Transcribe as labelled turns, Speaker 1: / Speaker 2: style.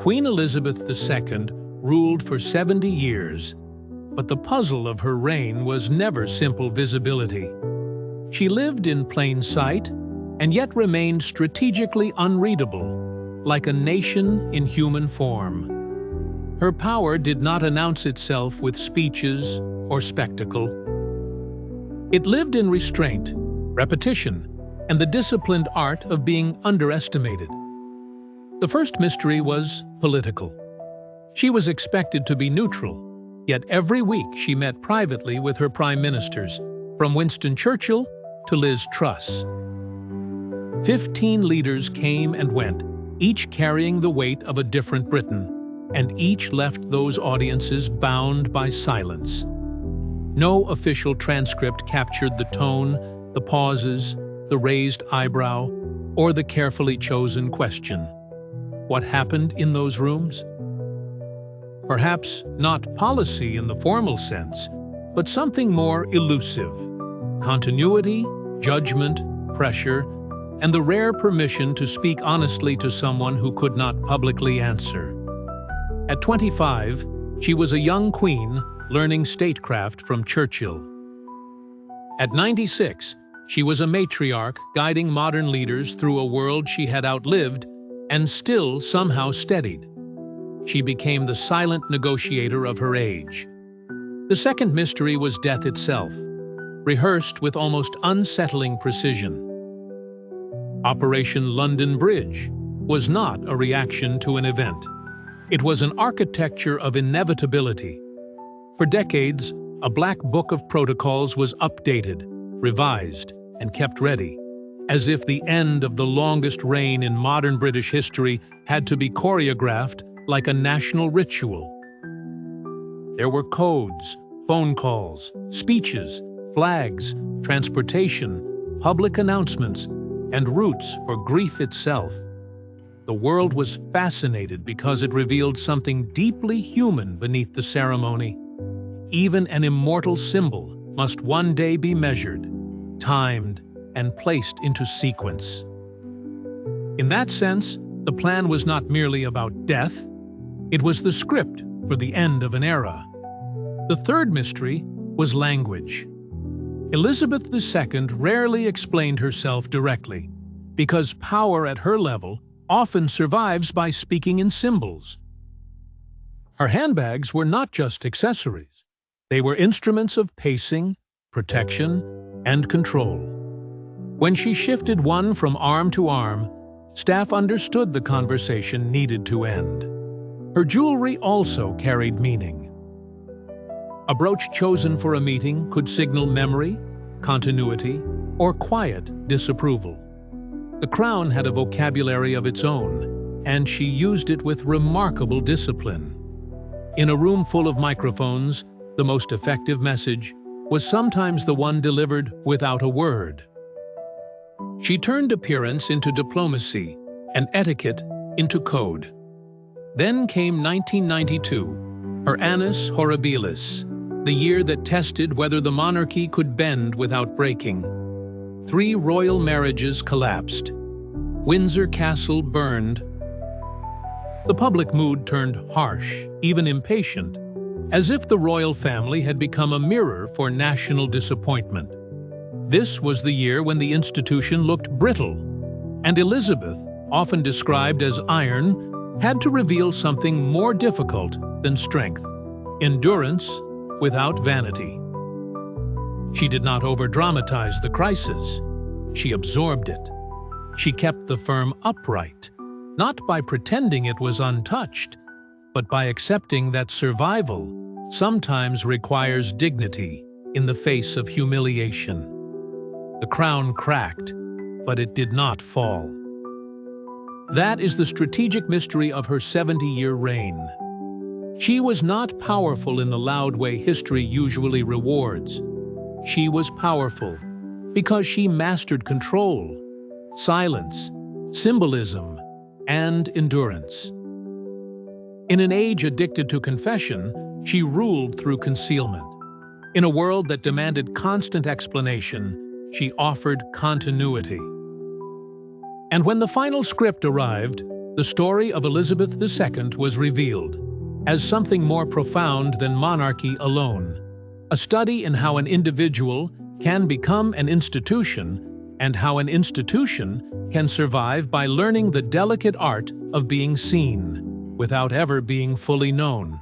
Speaker 1: Queen Elizabeth II ruled for 70 years, but the puzzle of her reign was never simple visibility. She lived in plain sight and yet remained strategically unreadable, like a nation in human form. Her power did not announce itself with speeches or spectacle. It lived in restraint, repetition, and the disciplined art of being underestimated. The first mystery was political. She was expected to be neutral, yet every week she met privately with her prime ministers, from Winston Churchill to Liz Truss. 15 leaders came and went, each carrying the weight of a different Britain, and each left those audiences bound by silence. No official transcript captured the tone, the pauses, the raised eyebrow, or the carefully chosen question. What happened in those rooms? Perhaps not policy in the formal sense, but something more elusive. Continuity, judgment, pressure, and the rare permission to speak honestly to someone who could not publicly answer. At 25, she was a young queen learning statecraft from Churchill. At 96, she was a matriarch guiding modern leaders through a world she had outlived and still somehow steadied. She became the silent negotiator of her age. The second mystery was death itself, rehearsed with almost unsettling precision. Operation London Bridge was not a reaction to an event. It was an architecture of inevitability. For decades, a black book of protocols was updated, revised, and kept ready, as if the end of the longest reign in modern British history had to be choreographed like a national ritual. There were codes, phone calls, speeches, flags, transportation, public announcements, and routes for grief itself. The world was fascinated because it revealed something deeply human beneath the ceremony. Even an immortal symbol must one day be measured, timed, and placed into sequence. In that sense, the plan was not merely about death, it was the script for the end of an era. The third mystery was language. Elizabeth II rarely explained herself directly, because power at her level often survives by speaking in symbols. Her handbags were not just accessories. They were instruments of pacing, protection, and control. When she shifted one from arm to arm, staff understood the conversation needed to end. Her jewelry also carried meaning. A brooch chosen for a meeting could signal memory, continuity, or quiet disapproval. The crown had a vocabulary of its own, and she used it with remarkable discipline. In a room full of microphones, the most effective message was sometimes the one delivered without a word. She turned appearance into diplomacy and etiquette into code. Then came 1992, her annus horribilis, the year that tested whether the monarchy could bend without breaking. 3 royal marriages collapsed. Windsor Castle burned. The public mood turned harsh, even impatient, as if the royal family had become a mirror for national disappointment. This was the year when the institution looked brittle, and Elizabeth, often described as iron, had to reveal something more difficult than strength: endurance without vanity. She did not over-dramatize the crisis. She absorbed it. She kept the firm upright, not by pretending it was untouched, but by accepting that survival sometimes requires dignity in the face of humiliation. The crown cracked, but it did not fall. That is the strategic mystery of her 70-year reign. She was not powerful in the loud way history usually rewards. She was powerful because she mastered control, silence, symbolism, and endurance. In an age addicted to confession, she ruled through concealment. In a world that demanded constant explanation, she offered continuity. And when the final script arrived, the the story of Elizabeth II was revealed as something more profound than monarchy alone, a study in how an individual can become an institution and how an institution can survive by learning the delicate art of being seen without ever being fully known.